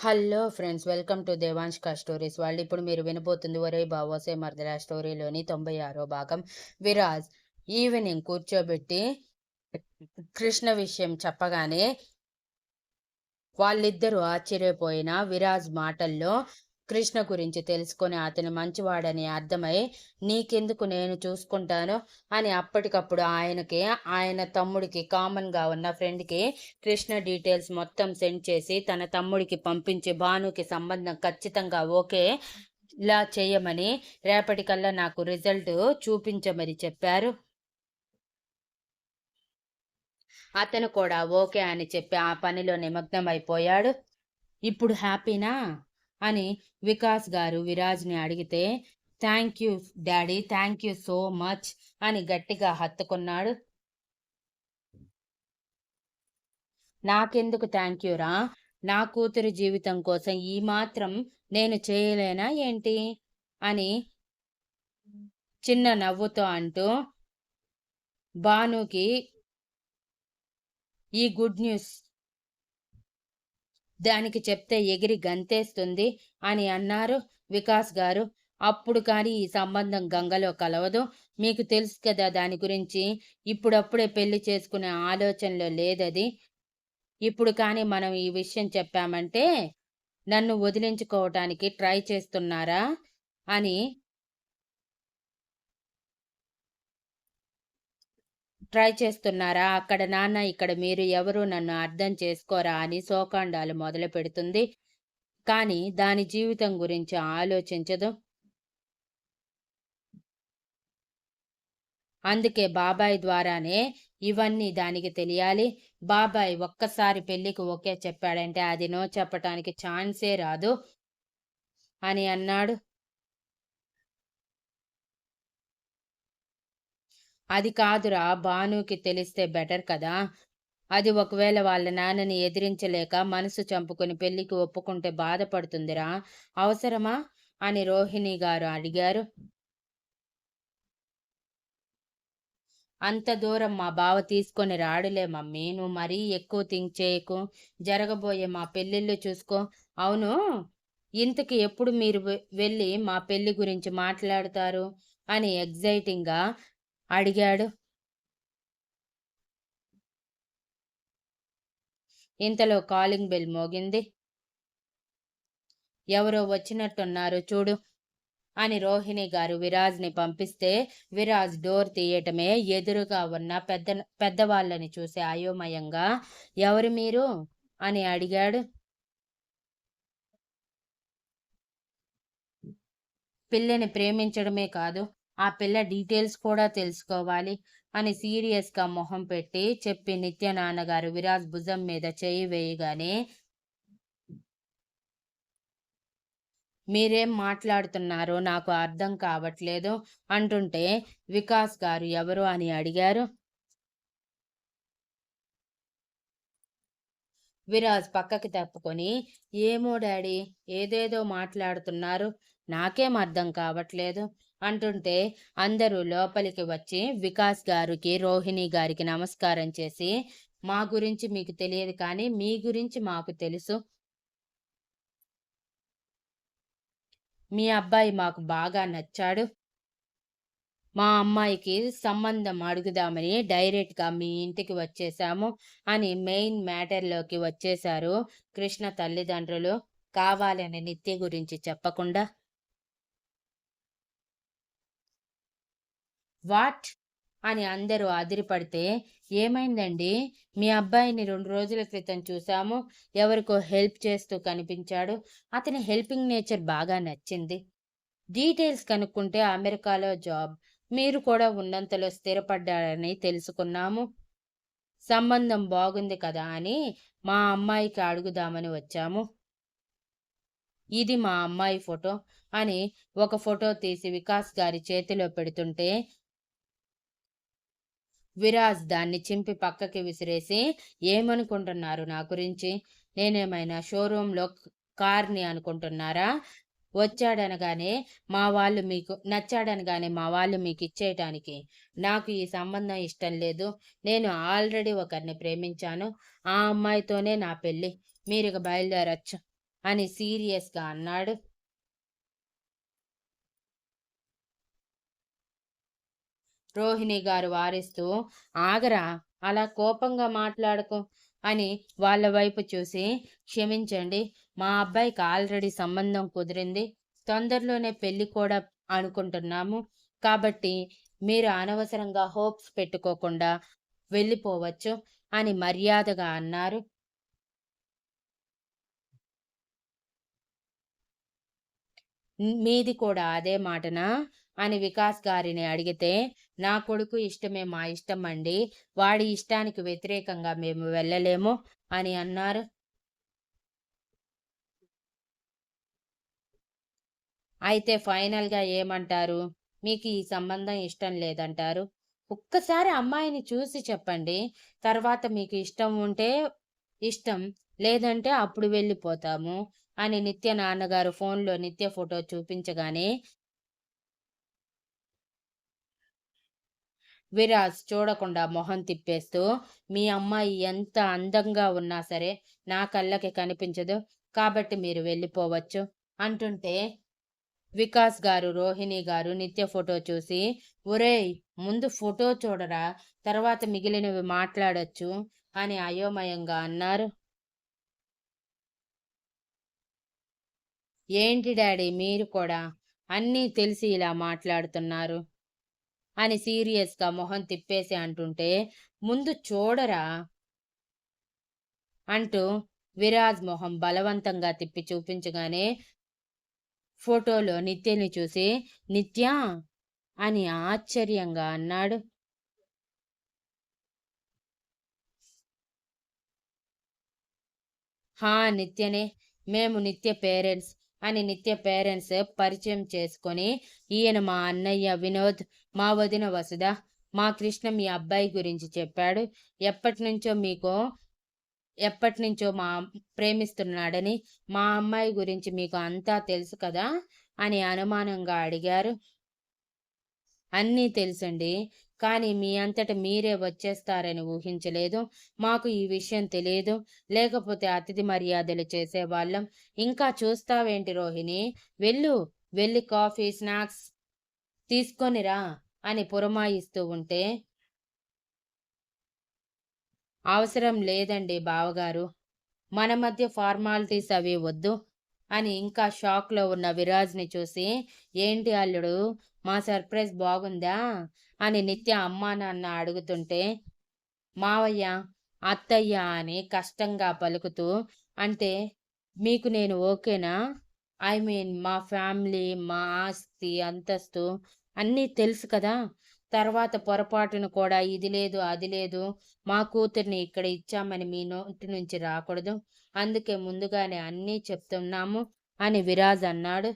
Hello friends, welcome to దేవాంష్క stories. వాళ్ళు ఇప్పుడు మీరు వినబోతుంది ఒరే బావోసే మరదలా స్టోరీలోని 96వ భాగం. విరాజ్ ఈవినింగ్ కూర్చోబెట్టి కృష్ణ విషయం చెప్పగానే వాళ్ళిద్దరూ ఆశ్చర్యపోయిన విరాజ్ మాటల్లో కృష్ణ గురించి తెలుసుకొని అతను మంచివాడని అర్థమై నీకెందుకు నేను చూసుకుంటాను అని అప్పటికప్పుడు ఆయన తమ్ముడికి కామన్గా ఉన్న ఫ్రెండ్కి కృష్ణ డీటెయిల్స్ మొత్తం సెండ్ చేసి తన తమ్ముడికి పంపించి భానుకి సంబంధం ఖచ్చితంగా ఓకే ఇలా చేయమని రేపటికల్లా నాకు రిజల్ట్ చూపించమని చెప్పారు. అతను కూడా ఓకే అని చెప్పి ఆ పనిలో నిమగ్నమైపోయాడు. ఇప్పుడు హ్యాపీనా అని వికాస్ గారు విరాజ్ని అడిగితే thank you daddy, thank you so much అని గట్టిగా హత్తుకున్నాడు. నాకెందుకు థ్యాంక్ యూ రా, నా కూతురు జీవితం కోసం ఈ మాత్రం నేను చేయలేనా ఏంటి అని చిన్న నవ్వుతో అంటూ భానుకి ఈ గుడ్ న్యూస్ దానికి చెప్తే ఎగిరి గంతేస్తుంది అని అన్నారు వికాస్ గారు. అప్పుడు కానీ ఈ సంబంధం గంగలో కలవదు, మీకు తెలుసు కదా దాని గురించి. ఇప్పుడప్పుడే పెళ్లి చేసుకునే ఆలోచనలో లేదది. ఇప్పుడు కానీ మనం ఈ విషయం చెప్పామంటే నన్ను వదిలించుకోవటానికి ట్రై చేస్తున్నారా అక్కడ నాన్న, ఇక్కడ మీరు, ఎవరు నన్ను అర్థం చేసుకోరా అని శోకాండాలు మొదలు పెడుతుంది. కానీ దాని జీవితం గురించి ఆలోచించదు. అందుకే బాబాయ్ ద్వారానే ఇవన్నీ దానికి తెలియాలి. బాబాయ్ ఒక్కసారి పెళ్లికి ఓకే చెప్పాడంటే అది నో చెప్పటానికి ఛాన్సే రాదు అని అన్నాడు. అది కాదురా, భానుకి తెలిస్తే బెటర్ కదా. అది ఒకవేళ వాళ్ళ నాన్నని ఎదిరించలేక మనసు చంపుకుని పెళ్లికి ఒప్పుకుంటే బాధపడుతుందిరా, అవసరమా అని రోహిణి గారు అడిగారు. అంత దూరం మా బావ తీసుకొని రాడులే మమ్మీ, నువ్వు మరీ ఎక్కువ థింక్ చేయకు, జరగబోయే మా పెళ్ళిళ్ళు చూసుకో. అవును, ఇంతకి ఎప్పుడు మీరు వెళ్ళి మా పెళ్లి గురించి మాట్లాడతారు అని ఎగ్జైటింగ్గా అడిగాడు. ఇంతలో కాలింగ్ బెల్ మోగింది. ఎవరో వచ్చినట్టున్నారు చూడు అని రోహిణి గారు విరాజ్ని పంపిస్తే విరాజ్ డోర్ తీయటమే ఎదురుగా ఉన్న పెద్దవాళ్ళని చూసి అయోమయంగా ఎవరు మీరు అని అడిగాడు. పిల్లని ప్రేమించడమే కాదు, ఆ పిల్ల డీటెయిల్స్ కూడా తెలుసుకోవాలి అని సీరియస్గా మొహం పెట్టి చెప్పి నిత్య నాన్నగారు విరాజ్ భుజం మీద చేయి వేయగానే మీరేం మాట్లాడుతున్నారో నాకు అర్థం కావట్లేదు అంటుంటే వికాస్ గారు ఎవరు అని అడిగారు. విరాజ్ పక్కకి తప్పుకొని ఏమో డాడీ, ఏదేదో మాట్లాడుతున్నారు, నాకేం అర్థం కావట్లేదు అంటుంటే అందరూ లోపలికి వచ్చి వికాస్ గారికి రోహిణి గారికి నమస్కారం చేసి మా గురించి మీకు తెలియదు కానీ మీ గురించి మాకు తెలుసు, మీ అబ్బాయి మాకు బాగా నచ్చాడు, మా అమ్మాయికి సంబంధం అడుగుదామని డైరెక్ట్గా మీ ఇంటికి వచ్చేసాము అని మెయిన్ మ్యాటర్లోకి వచ్చేశారు కృష్ణ తల్లిదండ్రులు. కావాలని నిత్య గురించి చెప్పకుండా. వాట్ అని అందరూ అదిరిపడితే ఏమైందండి, మీ అబ్బాయిని 2 రోజుల క్రితం చూసాము, ఎవరికో హెల్ప్ చేస్తూ కనిపించాడు, అతని హెల్పింగ్ నేచర్ బాగా నచ్చింది, డీటెయిల్స్ కనుక్కుంటే అమెరికాలో జాబ్, మీరు కూడా ఉన్నంతలో స్థిరపడ్డారని తెలుసుకున్నాము, సంబంధం బాగుంది కదా అని మా అమ్మాయికి అడుగుదామని వచ్చాము, ఇది మా అమ్మాయి ఫోటో అని ఒక ఫోటో తీసి వికాస్ గారి చేతిలో పెడుతుంటే విరాజ్ దాన్ని చింపి పక్కకి విసిరేసి ఏమనుకుంటున్నారు నా గురించి, నేనేమైనా షోరూంలో కార్ని అనుకుంటున్నారా, వచ్చాడనగానే నచ్చాడనగానే మా వాళ్ళు మీకు ఇచ్చేయటానికి. నాకు ఈ సంబంధం ఇష్టం లేదు, నేను ఆల్రెడీ ఒకరిని ప్రేమించాను, ఆ అమ్మాయితోనే నా పెళ్ళి, మీరిక బయలుదేరచ్చు అని సీరియస్గా అన్నాడు. రోహిణి గారు వారిస్తూ, ఆగరా, అలా కోపంగా మాట్లాడకు అని వాళ్ళ వైపు చూసి, క్షమించండి, మా అబ్బాయికి ఆల్రెడీ సంబంధం కుదిరింది, తొందరలోనే పెళ్లి కూడా అనుకుంటున్నాము, కాబట్టి మీరు అనవసరంగా హోప్స్ పెట్టుకోకుండా వెళ్ళిపోవచ్చు అని మర్యాదగా అన్నారు. మీది కూడా అదే మాటనా అని వికాస్ గారిని అడిగితే, నా కొడుకు ఇష్టమే మా ఇష్టం అండి, వాడి ఇష్టానికి వ్యతిరేకంగా మేము వెళ్ళలేము అని అన్నారు. అయితే ఫైనల్గా ఏమంటారు? మీకు ఈ సంబంధం ఇష్టం లేదంటారు. ఒక్కసారి అమ్మాయిని చూసి చెప్పండి, తర్వాత మీకు ఇష్టం ఉంటే ఇష్టం, లేదంటే అప్పుడు వెళ్ళిపోతాము అని నిత్య నాన్నగారు ఫోన్లో నిత్య ఫోటో చూపించగానే విరాజ్ చూడకుండా మొహం తిప్పేస్తూ, మీ అమ్మాయి ఎంత అందంగా ఉన్నా సరే నా కళ్ళకి కనిపించదు, కాబట్టి మీరు వెళ్ళిపోవచ్చు అంటుంటే, వికాస్ గారు రోహిణి గారు నిత్య ఫోటో చూసి, ఒరేయ్, ముందు ఫోటో చూడరా, తర్వాత మిగిలినవి మాట్లాడొచ్చు అని అయోమయంగా అన్నారు. ఏంటి డాడీ మీరు కూడా అన్నీ తెలిసి ఇలా మాట్లాడుతున్నారు అని సీరియస్గా మొహం తిప్పేసి అంటుంటే, ముందు చూడరా అంటూ విరాజ్ మొహం బలవంతంగా తిప్పి చూపించగానే ఫోటోలో నిత్యని చూసి, నిత్య అని ఆశ్చర్యంగా అన్నాడు. హా, నిత్యనే, మేము నిత్య పేరెంట్స్ అని నిత్య పేరెంట్స్ పరిచయం చేసుకొని, ఈయన మా అన్నయ్య వినోద్, మా వదిన వసుధ, మా కృష్ణ మీ అబ్బాయి గురించి చెప్పాడు, ఎప్పటి నుంచో మీకు ఎప్పటి నుంచో ప్రేమిస్తున్నాడని, మా అమ్మాయి గురించి మీకు అంతా తెలుసు కదా అని అనుమానంగా అడిగారు. అన్నీ తెలుసండి, కానీ మీ అంతట మీరే వచ్చేస్తారని ఊహించలేదు, మాకు ఈ విషయం తెలియదు, లేకపోతే అతిథి మర్యాదలు చేసేవాళ్ళం. ఇంకా చూస్తావేంటి రోహిణి, వెళ్ళు, వెళ్ళి కాఫీ స్నాక్స్ తీసుకొనిరా అని పురమాయిస్తూ ఉంటే, అవసరం లేదండి బావగారు, మన మధ్య ఫార్మాలిటీస్ అవి వద్దు అని ఇంకా షాక్లో ఉన్న విరాజ్ని చూసి, ఏంటి అల్లుడు, మా సర్ప్రైజ్ బాగుందా అని నిత్య అమ్మా నాన్న అడుగుతుంటే, మావయ్య, అత్తయ్య అని కష్టంగా పలుకుతూ, అంటే మీకు నేను ఓకేనా, ఐ మీన్ మా ఫ్యామిలీ, మా ఆస్తి అంతస్తు అన్నీ తెలుసు కదా, తర్వాత పొరపాటును కూడా ఇది లేదు అది లేదు, మా కూతుర్ని ఇక్కడ ఇచ్చామని మీ నోటి నుంచి రాకూడదు, అందుకే ముందుగానే అన్నీ చెప్తున్నాము అని విరాజ్ అన్నాడు.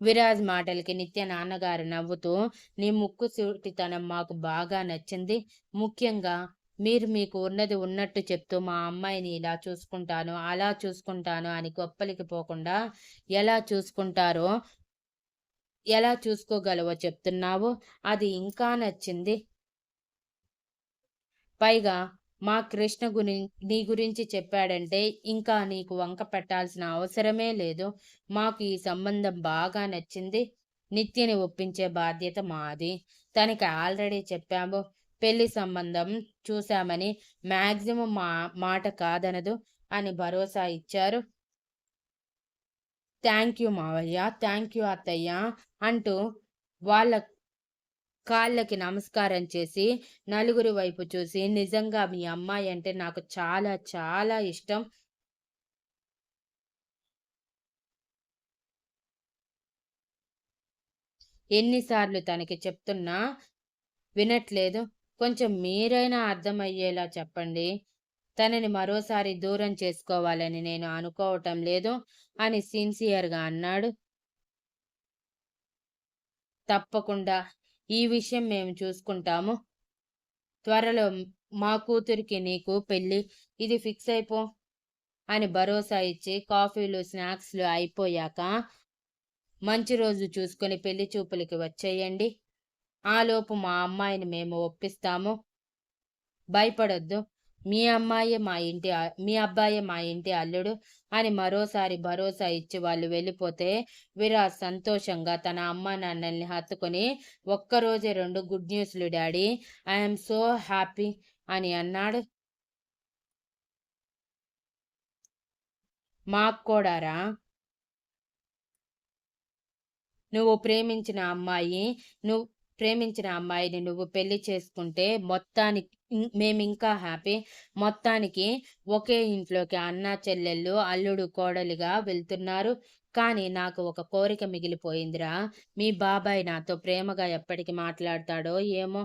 విరాజ్ మాటలకి నిత్య నాన్నగారు నవ్వుతూ, నీ ముక్కు సూటితనం మాకు బాగా నచ్చింది, ముఖ్యంగా మీరు మీకు ఉన్నది ఉన్నట్టు చెప్తూ మా అమ్మాయిని ఇలా చూసుకుంటాను అలా చూసుకుంటాను అని గొప్పలికి పోకుండా ఎలా చూసుకుంటారో, ఎలా చూసుకోగలవో చెప్తున్నావు, అది ఇంకా నచ్చింది. పైగా మా కృష్ణ నీ గురించి చెప్పాడంటే ఇంకా నీకు వంక పెట్టాల్సిన అవసరమే లేదు, మాకు ఈ సంబంధం బాగా నచ్చింది, నిత్యని ఒప్పించే బాధ్యత మాది, తనకి ఆల్రెడీ చెప్పాము, పెళ్లి సంబంధం చూశామని, మ్యాక్సిమం మా మాట కాదనదు అని భరోసా ఇచ్చారు. థ్యాంక్ యూ మావయ్య, థ్యాంక్ యూ అత్తయ్య అంటూ వాళ్ళ కాళ్ళకి నమస్కారం చేసి నలుగురి వైపు చూసి, నిజంగా మీ అమ్మాయి అంటే నాకు చాలా చాలా ఇష్టం, ఎన్నిసార్లు తనకి చెప్తున్నా వినట్లేదు, కొంచెం మీరైనా అర్థమయ్యేలా చెప్పండి, తనని మరోసారి దూరం చేసుకోవాలని నేను అనుకోవటం లేదు అని సిన్సియర్గా అన్నాడు. తప్పకుండా ఈ విషయం మేము చూసుకుంటాము, త్వరలో మా కూతురికి నీకు పెళ్ళి, ఇది ఫిక్స్ అయిపో అని భరోసా ఇచ్చి, కాఫీలు స్నాక్స్లు అయిపోయాక, మంచి రోజు చూసుకొని పెళ్లి చూపులకి వచ్చేయండి, ఆలోపు మా అమ్మాయిని మేము ఒప్పిస్తాము భయపడొద్దు. మీ అబ్బాయే మా ఇంటి అల్లుడు అని మరోసారి భరోసా ఇచ్చి వాళ్ళు వెళ్ళిపోతే విరాజ్ సంతోషంగా తన అమ్మానాన్నల్ని హత్తుకొని, ఒక్కరోజే 2 గుడ్ న్యూస్‌లు డాడీ. ఐయామ్ సో హ్యాపీ అని అన్నాడు. మాకు కూడారా? నువ్వు ప్రేమించిన అమ్మాయి నువ్వు ప్రేమించిన అమ్మాయిని నువ్వు పెళ్లి చేసుకుంటే మేమింకా హ్యాపీ. మొత్తానికి ఒకే ఇంట్లోకి అన్నా చెల్లెళ్ళు, అల్లుడు కోడలిగా వెళ్తున్నారు. కానీ నాకు ఒక కోరిక మిగిలిపోయిందిరా. మీ బాబాయ్ నాతో ప్రేమగా ఎప్పటికి మాట్లాడతాడో ఏమో?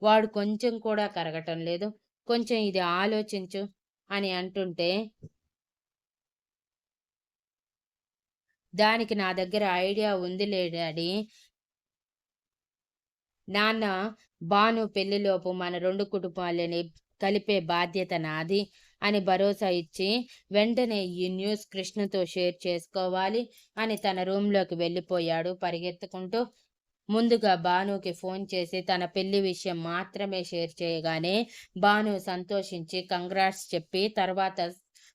వాడు కొంచెం కూడా కరగటం లేదు. కొంచెం ఇది ఆలోచించు అని అంటుంటే, దానికి నా దగ్గర ఐడియా ఉందిలే డాడీ. నాన్న, భాను పెళ్లిలోపు మన 2 కుటుంబాలని కలిపే బాధ్యత నాది అని భరోసా ఇచ్చి, వెంటనే ఈ న్యూస్ కృష్ణతో షేర్ చేసుకోవాలి అని తన రూంలోకి వెళ్ళిపోయాడు పరిగెత్తుకుంటూ. ముందుగా భానుకి ఫోన్ చేసి తన పెళ్లి విషయం మాత్రమే షేర్ చేయగానే భాను సంతోషించి కంగ్రాట్స్ చెప్పి తర్వాత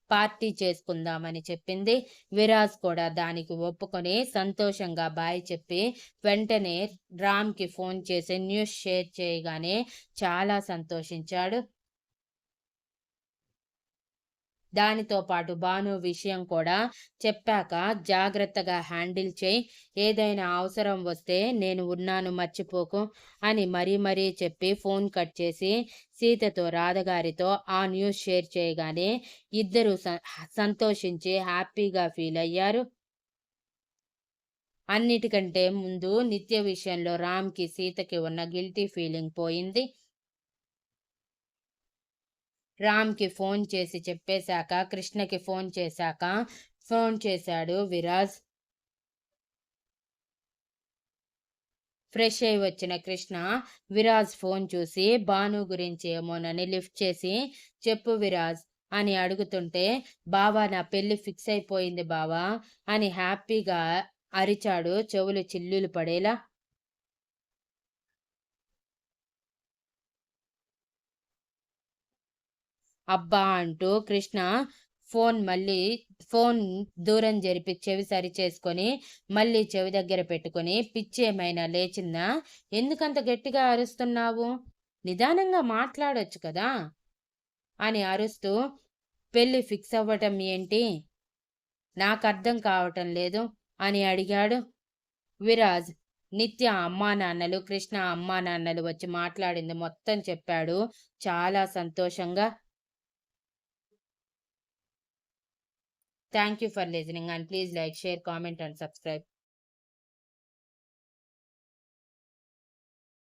పార్టీ చేసుకుందామని చెప్పింది. విరాజ్ కూడా దానికి ఒప్పుకొని సంతోషంగా బాయ్ చెప్పి వెంటనే రామ్కి ఫోన్ చేసి న్యూస్ షేర్ చేయగానే చాలా సంతోషించాడు. దానితో పాటు భాను విషయం కూడా చెప్పాక, జాగ్రత్తగా హ్యాండిల్ చేయి, ఏదైనా అవసరం వస్తే నేను ఉన్నాను మర్చిపోకు అని మరీ చెప్పి ఫోన్ కట్ చేసి సీతతో రాధగారితో ఆ న్యూస్ షేర్ చేయగానే ఇద్దరు సంతోషించి హ్యాపీగా ఫీల్ అయ్యారు. అన్నిటికంటే ముందు నిత్య విషయంలో రామ్కి సీతకి ఉన్న గిల్టీ ఫీలింగ్ పోయింది. రామ్కి ఫోన్ చేసి చెప్పేశాక కృష్ణకి ఫోన్ చేశాడు విరాజ్. ఫ్రెష్ అయి వచ్చిన కృష్ణ విరాజ్ ఫోన్ చూసి భాను గురించి ఏమోనని లిఫ్ట్ చేసి, చెప్పు విరాజ్ అని అడుగుతుంటే, బావా నా పెళ్లి ఫిక్స్ అయిపోయింది బావా అని హ్యాపీగా అరిచాడు చెవులు చిల్లులు పడేలా. అబ్బా అంటూ కృష్ణ ఫోన్ దూరం జరిపి చెవి సరి చేసుకొని మళ్ళీ చెవి దగ్గర పెట్టుకొని, పిచ్చి ఏమైనా లేచిందా? ఎందుకంత గట్టిగా అరుస్తున్నావు? నిదానంగా మాట్లాడొచ్చు కదా అని అరుస్తూ, పెళ్లి ఫిక్స్ అవ్వటం ఏంటి? నాకు అర్థం కావటం లేదు అని అడిగాడు విరాజ్. నిత్య అమ్మానాన్నలు, కృష్ణ అమ్మానాన్నలు వచ్చి మాట్లాడింది మొత్తం చెప్పాడు చాలా సంతోషంగా. Thank you for listening and please like, share, comment and subscribe.